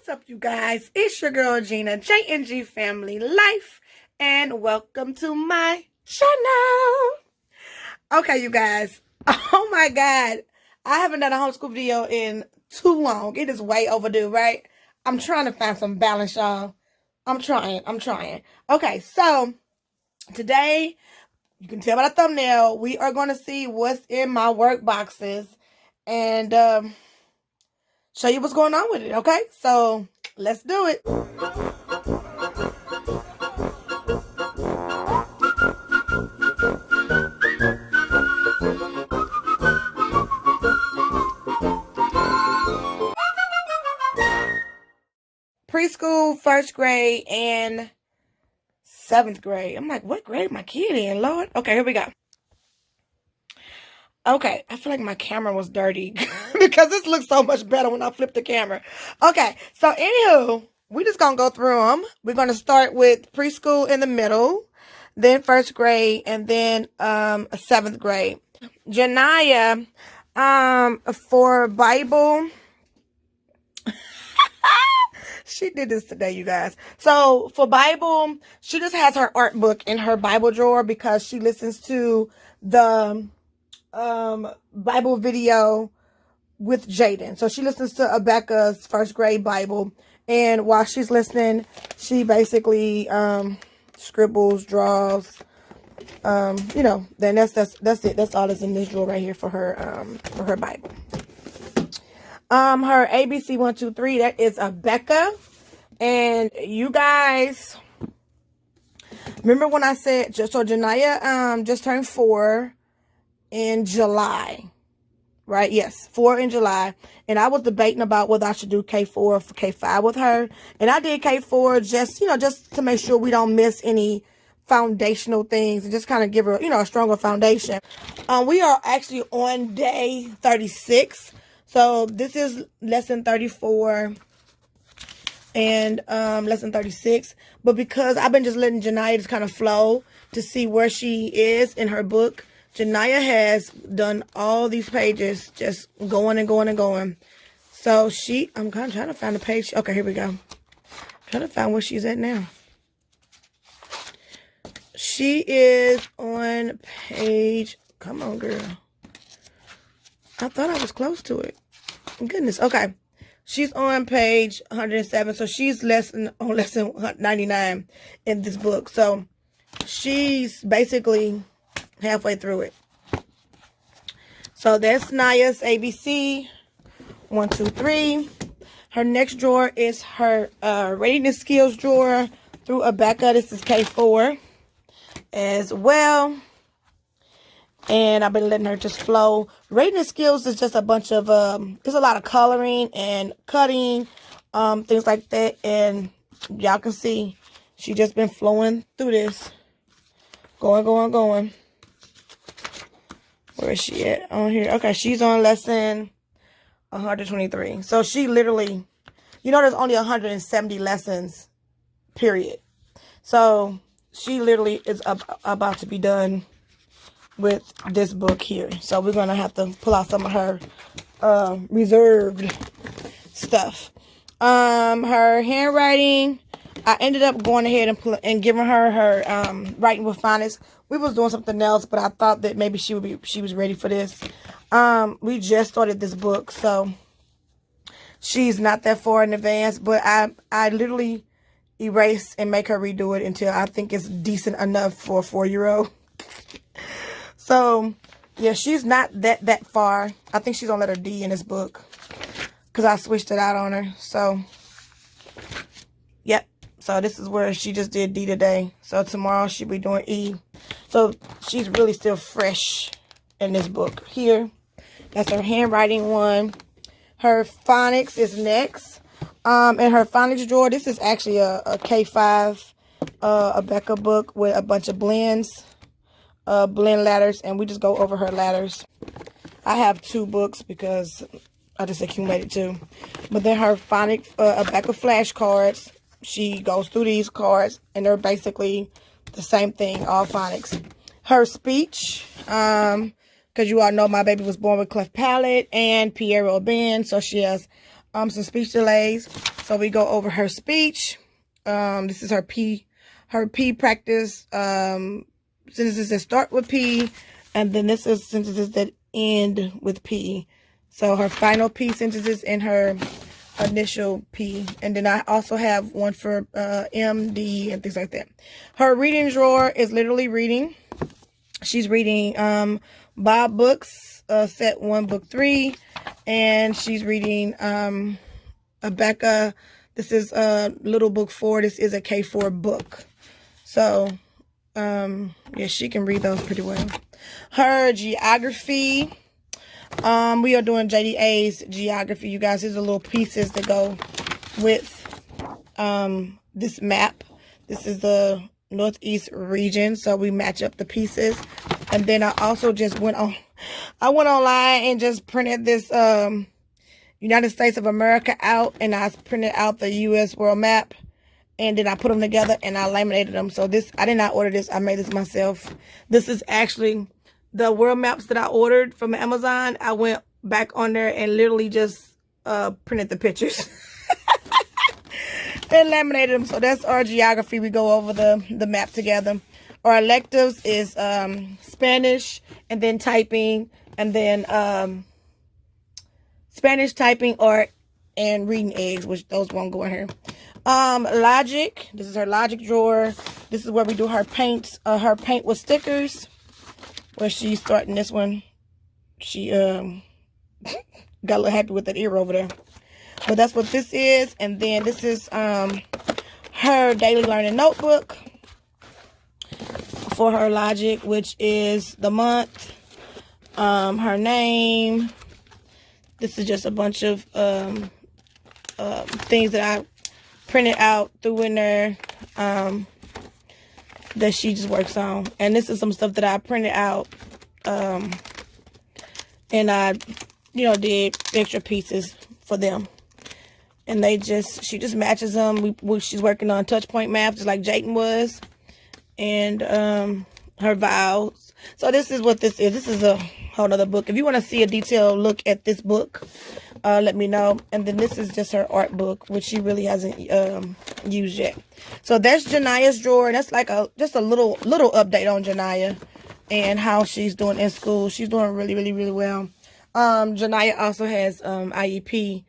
What's up, you guys? It's your girl Gina, J&G Family Life, and welcome to my channel. Okay, you guys. Oh my God. I haven't done a homeschool video in too long. It is way overdue, right? I'm trying to find some balance, y'all. I'm trying. Okay, so today, you can tell by the thumbnail, we are going to see what's in my work boxes and show you what's going on with it, okay? So, let's do it. Preschool, first grade, and 7th grade. I'm like, what grade my kid in, Lord? Okay, here we go. Okay, I feel like my camera was dirty because this looks so much better when I flip the camera. Okay, so anywho, we just gonna go through them. We're gonna start with preschool in the middle, then first grade, and then 7th grade. Janaya, for Bible, she did this today, you guys. So for Bible, she just has her art book in her Bible drawer because she listens to the Bible video with Jaden. So she listens to Abeka's first grade Bible, and while she's listening, she basically scribbles, draws, you know. Then that's it. That's all that's in this drawer right here for her Bible. Her ABC 1, 2, 3, that is Abeka. And you guys remember when I said, so Janaya just turned 4 in July, right? Yes, 4 in July. And I was debating about whether I should do K4 for K5 with her. And I did K4 just, you know, just to make sure we don't miss any foundational things and just kind of give her, you know, a stronger foundation. We are actually on day 36. So this is lesson 34 and lesson 36. But because I've been just letting Janaya just kind of flow to see where she is in her book, Janaya has done all these pages just going and going and going. So I'm kind of trying to find the page. Okay, here we go. I'm trying to find where she's at now. She is on page, come on, girl. I thought I was close to it. Goodness. Okay. She's on page 107. So she's on lesson 99 in this book. So she's basically halfway through it. So that's Naya's ABC 1, 2, 3. Her next drawer is her readiness skills drawer through Abeka. This is K4 as well. And I've been letting her just flow. Readiness skills is just a bunch of, there's a lot of coloring and cutting, things like that. And y'all can see she just been flowing through this. Going. Where is she at? On here. Okay, she's on lesson 123. So she literally, you know, there's only 170 lessons, period. So she literally is about to be done with this book here. So we're going to have to pull out some of her reserved stuff. Her handwriting, I ended up going ahead and giving her writing with phonics. We was doing something else, but I thought that maybe she was ready for this. We just started this book, so she's not that far in advance, but I literally erase and make her redo it until I think it's decent enough for a 4-year-old. So, yeah, she's not that far. I think she's on letter D in this book because I switched it out on her. So, yep. So, this is where she just did D today. So, tomorrow she'll be doing E. So, she's really still fresh in this book here. That's her handwriting one. Her phonics is next. In her phonics drawer, this is actually a K5 Abeka book with a bunch of blends. Blend ladders, and we just go over her ladders. I have 2 books because I just accumulated 2. But then her phonics, Abeka flashcards, she goes through these cards, and they're basically the same thing, all phonics. Her speech, because you all know my baby was born with Cleft Palate and Pierre Robin, so she has some speech delays. So we go over her speech. This is her P practice, sentences that start with P, and then this is sentences that end with P. So her final P sentences and her initial P. And then I also have one for M, D, and things like that. Her reading drawer is literally reading. She's reading Bob books, set 1, book 3, and she's reading Abeka. This is little book 4. This is a K4 book. So, yeah, she can read those pretty well. Her geography, we are doing JDA's geography, you guys. These are little pieces that go with this map. This is the Northeast region, so we match up the pieces. And then I also just went online and just printed this United States of America out, and I printed out the U.S. world map, and then I put them together and I laminated them. So this, I did not order this. I made this myself. This is actually the world maps that I ordered from Amazon. I went back on there and literally just printed the pictures and laminated them. So that's our geography. We go over the map together. Our electives is Spanish, and then typing, and then Spanish, typing, art, and reading eggs, which those won't go in here. Logic. This is her logic drawer. This is where we do her paints. Her paint with stickers. Where she's starting this one. She got a little happy with that ear over there. But that's what this is. And then this is her daily learning notebook for her logic, which is the month, her name. This is just a bunch of things that I printed out, threw in there, that she just works on. And this is some stuff that I printed out, and I, did extra pieces for them. And she just matches them. She's working on touch point maps, just like Jayden was. And her vowels. So this is what this is. This is a whole nother book. If you want to see a detailed look at this book, let me know. And then this is just her art book, which she really hasn't used yet. So that's Jania's drawer. And that's like just a little update on Jania and how she's doing in school. She's doing really, really, really well. Jania also has IEP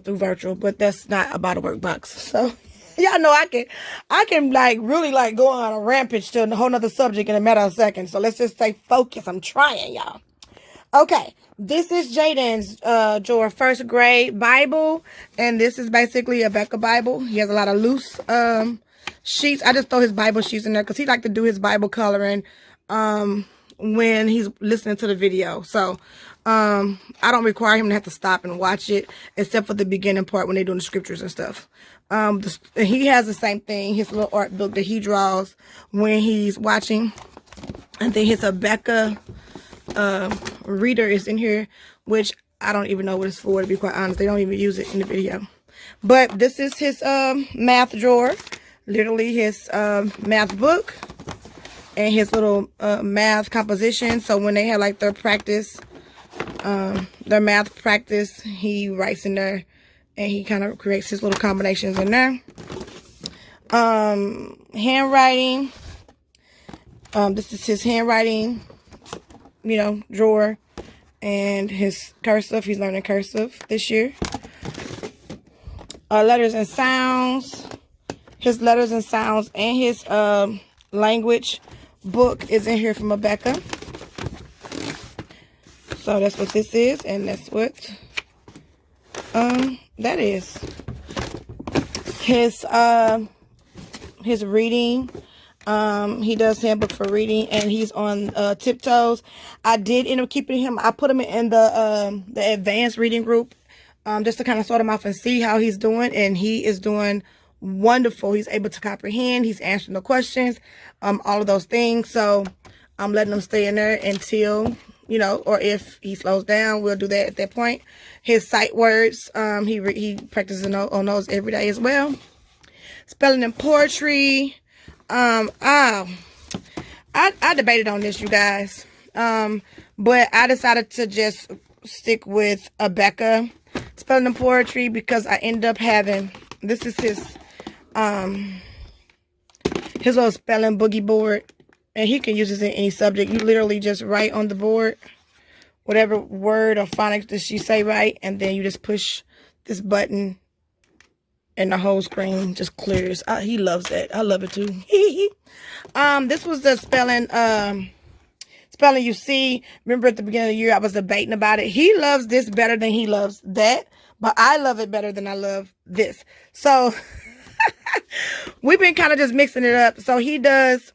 through virtual, but that's not about a workbox. So y'all know I can like really like go on a rampage to a whole nother subject in a matter of seconds. So let's just stay focused. I'm trying, y'all. Okay, this is Jayden's drawer, first grade Bible, and this is basically a Becca Bible. He has a lot of loose sheets. I just throw his Bible sheets in there because he like to do his Bible coloring when he's listening to the video. So I don't require him to have to stop and watch it, except for the beginning part when they're doing the scriptures and stuff. He has the same thing, his little art book that he draws when he's watching. And then his Becca reader is in here, which I don't even know what it's for, to be quite honest. They don't even use it in the video. But this is his math drawer, literally his math book and his little math composition. So when they have like their practice, their math practice, he writes in there and he kind of creates his little combinations in there. Handwriting. This is his handwriting, drawer, and his cursive. He's learning cursive this year. Letters and sounds. His letters and sounds and his language book is in here from Rebecca. So that's what this is, and that's what that is. His reading. He does handbook for reading, and he's on tiptoes. I did end up keeping him. I put him in the advanced reading group, just to kind of sort him off and see how he's doing, and he is doing wonderful. He's able to comprehend. He's answering the questions, all of those things. So I'm letting him stay in there until, or if he slows down, we'll do that at that point. His sight words, he practices on those every day as well. Spelling and poetry. I debated on this, you guys. But I decided to just stick with Becca spelling and poetry because I end up having, this is his little spelling boogie board. And he can use this in any subject. You literally just write on the board whatever word or phonics that she say right. And then you just push this button and the whole screen just clears. He loves that. I love it too. This was the spelling you see. Remember at the beginning of the year, I was debating about it. He loves this better than he loves that. But I love it better than I love this. So we've been kind of just mixing it up. So he does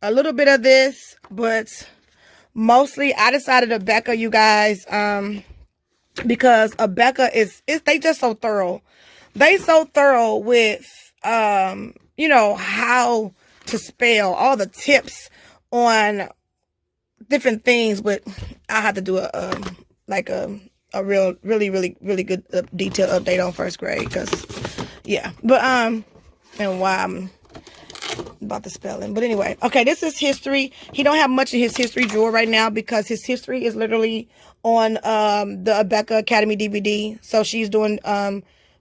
a little bit of this, but mostly I decided Abeka, you guys, because Abeka they just so thorough. They so thorough with, you know, how to spell, all the tips on different things. But I have to do a really good detailed update on first grade, because, yeah. But, and why I'm about the spelling. But anyway, okay, this is history. He don't have much in his history drawer right now because his history is literally on the Abeka Academy DVD. So she's doing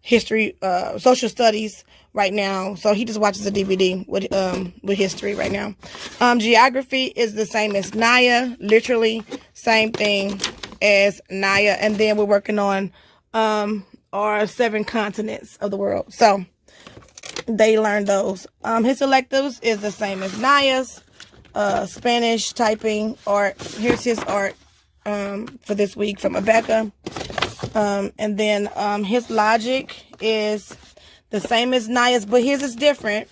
history, social studies right now. So he just watches the DVD with history right now. Geography is the same as Naya, literally same thing as Naya. And then we're working on our 7 continents of the world. So they learn those. His electives is the same as Naya's. Spanish, typing, art. Here's his art for this week from Abeka. And then his logic is the same as Naya's, but his is different.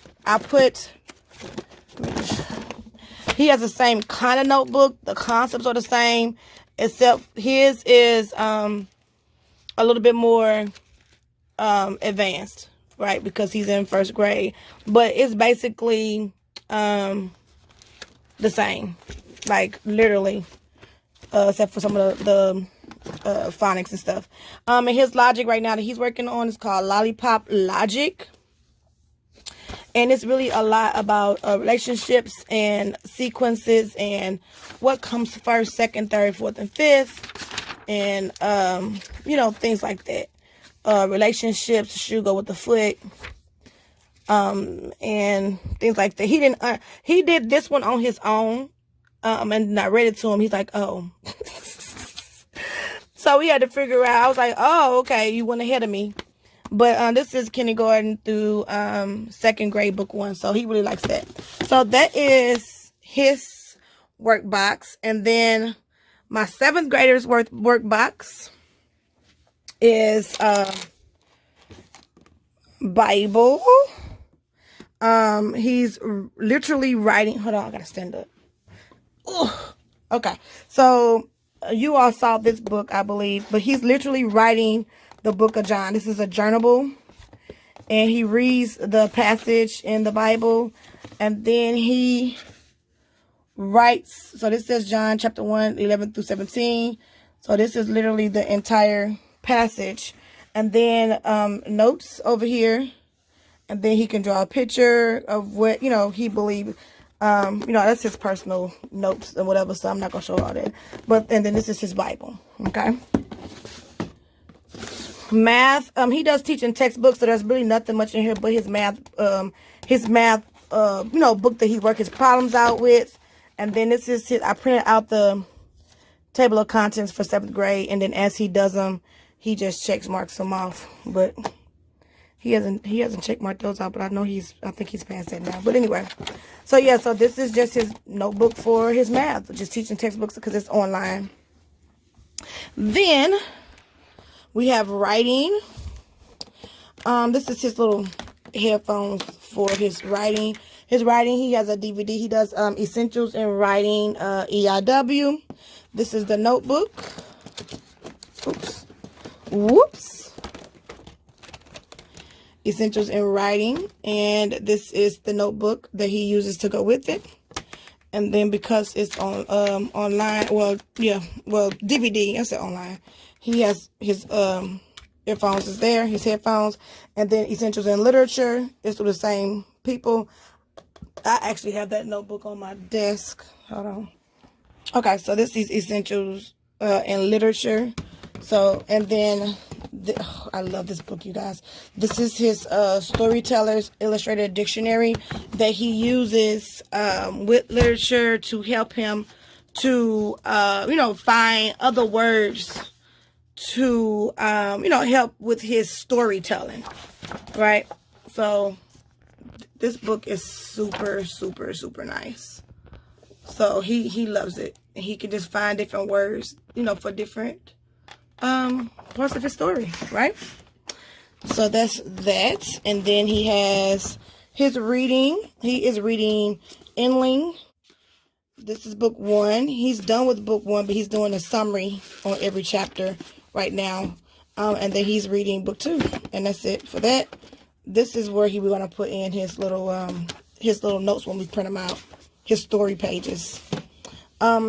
He has the same kind of notebook. The concepts are the same, except his is a little bit more advanced, right? Because he's in first grade. But it's basically the same, like literally, except for some of the phonics and stuff. And his logic right now that he's working on is called Lollipop Logic. And it's really a lot about relationships and sequences and what comes first, second, third, fourth, and fifth. And, you know, things like that. Relationships, shoe go with the foot. And things like that. He did this one on his own. And I read it to him. He's like, oh. So we had to figure out. I was like, oh, okay, you went ahead of me. But this is kindergarten through second grade, book 1. So he really likes that. So that is his workbox. And then my 7th grader's workbox is Bible. He's literally writing. Hold on, I gotta stand up. Ugh. Okay, so you all saw this book, I believe, but he's literally writing the book of John. This is a journal, and he reads the passage in the Bible, and then he writes. So this says John chapter 1, 11 through 17. So this is literally the entire passage, and then notes over here, and then he can draw a picture of what, you know, he believes. You know, that's his personal notes and whatever, so I'm not going to show all that. But, and then this is his Bible, okay? Math, he does teach in textbooks, so there's really nothing much in here but his math, you know, book that he works his problems out with. And then this is I printed out the table of contents for 7th grade, and then as he does them, he just marks them off. But he hasn't check marked those out, but I think he's past that now. But anyway, so yeah, so this is just his notebook for his math, just teaching textbooks because it's online. Then we have writing. This is his little headphones for his writing. His writing, he has a DVD. He does Essentials in Writing, EIW. This is the notebook. Oops. Whoops. Essentials in Writing, and this is the notebook that he uses to go with it. And then because it's on online, DVD, I said online, he has his earphones is there, his headphones. And then Essentials in Literature is to the same people. I actually have that notebook on my desk. Hold on. Okay, so this is Essentials in Literature. So, and then, I love this book, you guys. This is his Storytellers Illustrated Dictionary that he uses with literature to help him to, find other words to, help with his storytelling, right? So, this book is super, super, super nice. So, he loves it. He can just find different words, for different parts of his story, right? So that's that. And then he has his reading. He is reading Endling. This is book 1. He's done with book 1, but he's doing a summary on every chapter right now. And then he's reading book 2, and that's it for that. This is where we're gonna put in his little notes when we print them out, his story pages.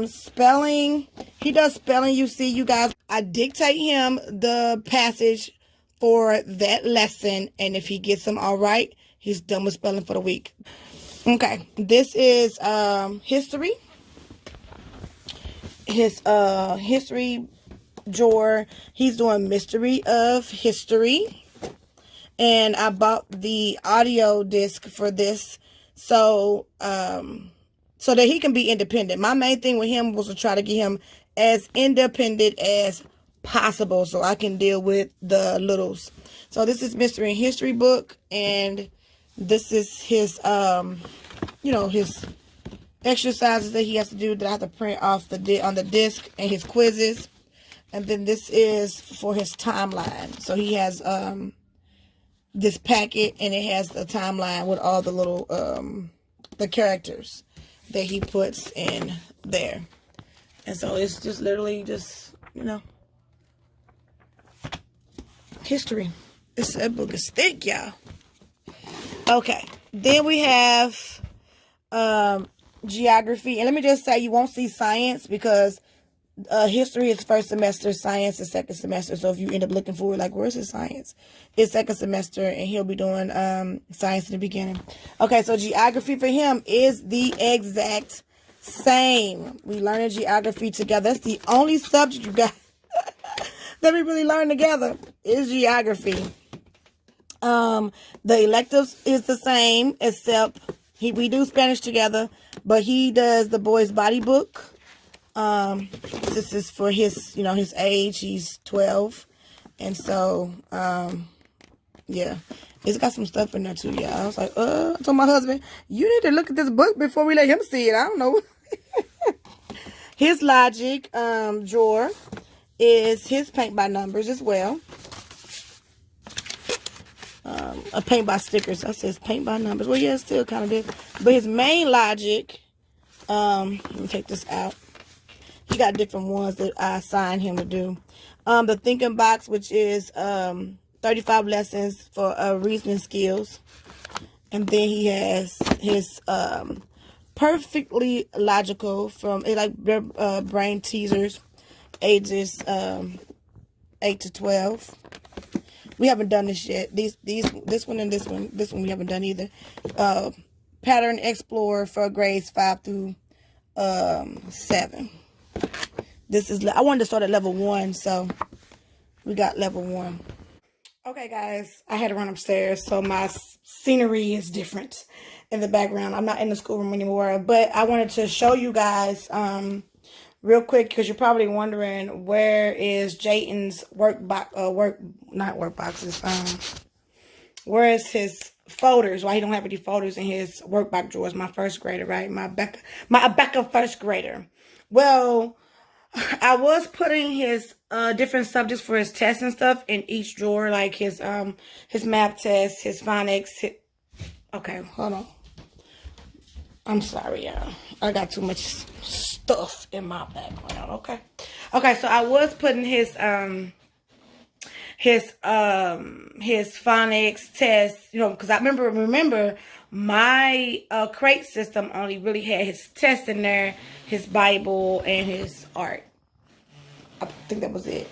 Spelling, he does spelling. You see, you guys, I dictate him the passage for that lesson, and if he gets them all right, he's done with spelling for the week. Okay, this is history. His history drawer. He's doing Mystery of History, and I bought the audio disc for this, so that he can be independent. My main thing with him was to try to get him as independent as possible so I can deal with the littles. So this is Mystery and History book, and this is his, his exercises that he has to do that I have to print off on the disc, and his quizzes. And then this is for his timeline. So he has this packet, and it has the timeline with all the little the characters that he puts in there. And so it's just literally just, history. That book is thick, y'all. Okay. Then we have geography. And let me just say, you won't see science because history is first semester, science is second semester. So if you end up looking for it, like, where's his science? It's second semester, and he'll be doing science in the beginning. Okay, so geography for him is the exact same. We learning geography together. That's the only subject you got that we really learn together is geography. The electives is the same, except we do Spanish together, but he does the boys' body book. This is for his, his age. He's 12. And so, yeah, it's got some stuff in there too, yeah. I was like, I told my husband, you need to look at this book before we let him see it. I don't know. His logic, drawer is his paint by numbers as well. A paint by stickers. I says paint by numbers. Well, yeah, it's still kind of different. But his main logic, let me take this out. He got different ones that I assigned him to do. The thinking box, which is 35 lessons for reasoning skills. And then he has his perfectly logical from brain teasers, ages 8 to 12. We haven't done this yet. This one and this one we haven't done either. Pattern Explorer for grades 5 through 7. This is, I wanted to start at level 1, so we got level 1. Okay, guys, I had to run upstairs, so my scenery is different in the background. I'm not in the schoolroom anymore, but I wanted to show you guys real quick, because you're probably wondering, where is Jayton's where is his folders? Why he don't have any folders in his workbox drawers? My first grader, right? My Becca first grader. Well, I was putting his different subjects for his tests and stuff in each drawer, like his math test, his phonics. Okay, hold on. I'm sorry, y'all. I got too much stuff in my background. Okay. Okay, so I was putting his phonics test, because I remember my crate system only really had his test in there, his Bible, and his art. I think that was it.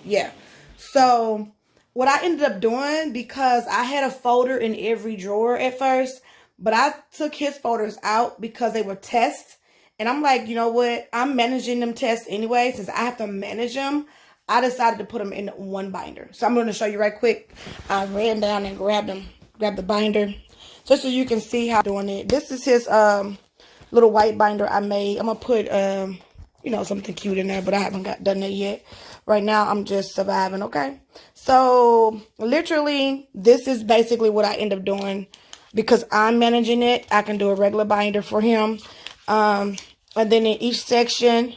Yeah. So what I ended up doing, because I had a folder in every drawer at first, but I took his folders out because they were tests. And I'm like, you know what? I'm managing them tests anyway, since I have to manage them. I decided to put them in one binder. So I'm going to show you right quick. I ran down and grabbed the binder, just so you can see how I'm doing it. This is his little white binder I made. I'm going to put, you know, something cute in there, but I haven't done that yet. Right now, I'm just surviving, okay? So, literally, this is basically what I end up doing. Because I'm managing it, I can do a regular binder for him. And then in each section,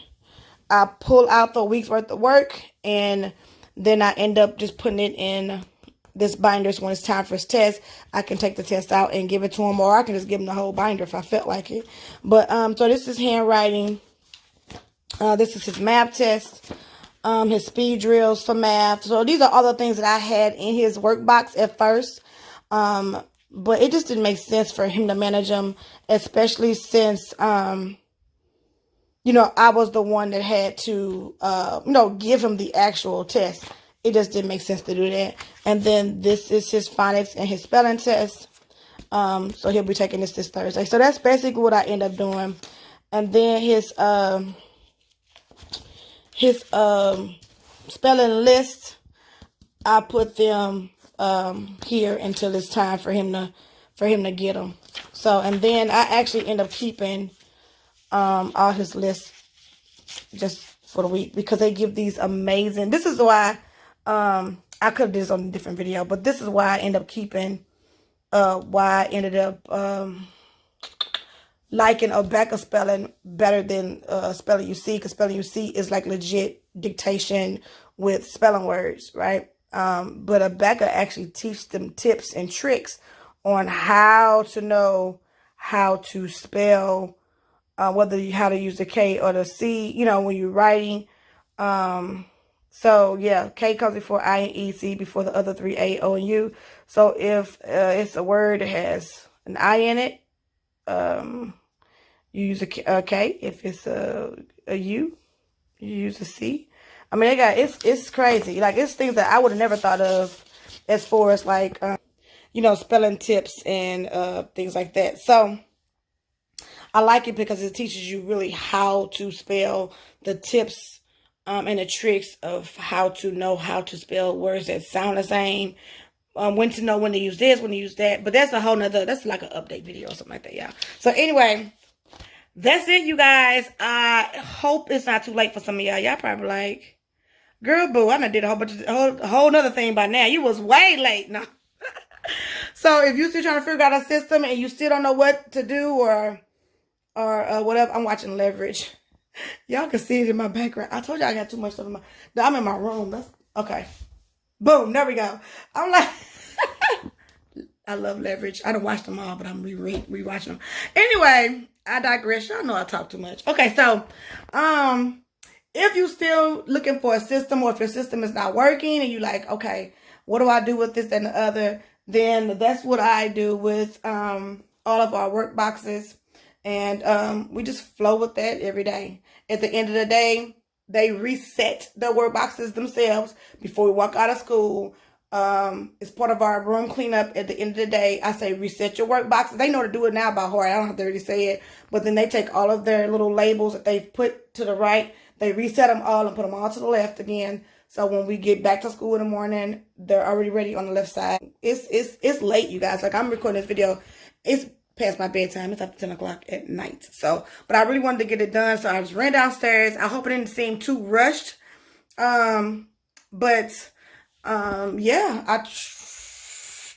I pull out the week's worth of work. And then I end up just putting it in this binder. So when it's time for his test, I can take the test out and give it to him. Or I can just give him the whole binder if I felt like it. But, so this is handwriting. This is his math test. His speed drills for math. So these are all the things that I had in his workbox at first. But it just didn't make sense for him to manage them, especially since, you know, I was the one that had to, you know, give him the actual test. It just didn't make sense to do that. And then this is his phonics and his spelling test. So he'll be taking this Thursday. So that's basically what I end up doing. And then his spelling list, I put them here until it's time for him to get them. So, and then I actually end up keeping all his lists just for the week, because they give these amazing. This is why I could have did this on a different video, but this is why I end up keeping why I ended up liking a back of spelling better than spelling you see, because spelling you see is like legit dictation with spelling words, right? But a backer actually teach them tips and tricks on how to know how to spell, how to use the K or the C, you know, when you're writing. So yeah, K comes before I and E, C before the other three, A, O, and U. So if it's a word that has an I in it, you use a K. If it's a U, you use a C. I mean, it's crazy. Like, it's things that I would have never thought of as far as like, you know, spelling tips and things like that. So I like it because it teaches you really how to spell, the tips and the tricks of how to know how to spell words that sound the same. When to know when to use this, when to use that. But that's a whole nother, that's like an update video or something like that, yeah. So anyway, that's it, you guys. I hope it's not too late for some of y'all. Y'all probably like, girl, boo, I done did a whole nother thing by now. You was way late. No. So if you still trying to figure out a system and you still don't know what to do or whatever, I'm watching Leverage. Y'all can see it in my background. I told you I got too much stuff in my, I'm in my room. That's okay. Boom, there we go. I'm like, I love Leverage. I don't watch them all, but I'm rewatching them. Anyway, I digress. Y'all know I talk too much. Okay, so, if you're still looking for a system, or if your system is not working and you're like, okay, what do I do with this and the other? Then that's what I do with all of our workboxes. And we just flow with that every day. At the end of the day, they reset the workboxes themselves before we walk out of school. It's part of our room cleanup. At the end of the day, I say reset your workboxes. They know to do it now by heart. I don't have to really say it. But then they take all of their little labels that they've put to the right. They reset them all and put them all to the left again. So when we get back to school in the morning, they're already ready on the left side. It's late, you guys. Like, I'm recording this video. It's past my bedtime. It's after 10 o'clock at night. So, but I really wanted to get it done. So I just ran downstairs. I hope it didn't seem too rushed. Yeah,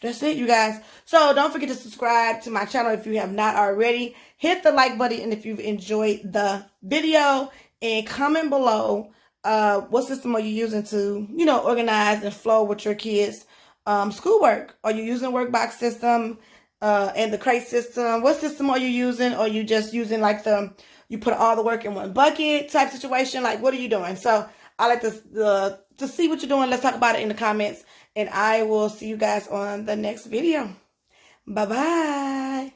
that's it, you guys. So don't forget to subscribe to my channel if you have not already. Hit the like button if you've enjoyed the video, and comment below what system are you using to, you know, organize and flow with your kids' schoolwork. Are you using Workbox system and the crate system? What system are you using? Or are you just using like you put all the work in one bucket type situation? Like, what are you doing? So I like to see what you're doing. Let's talk about it in the comments. And I will see you guys on the next video. Bye-bye.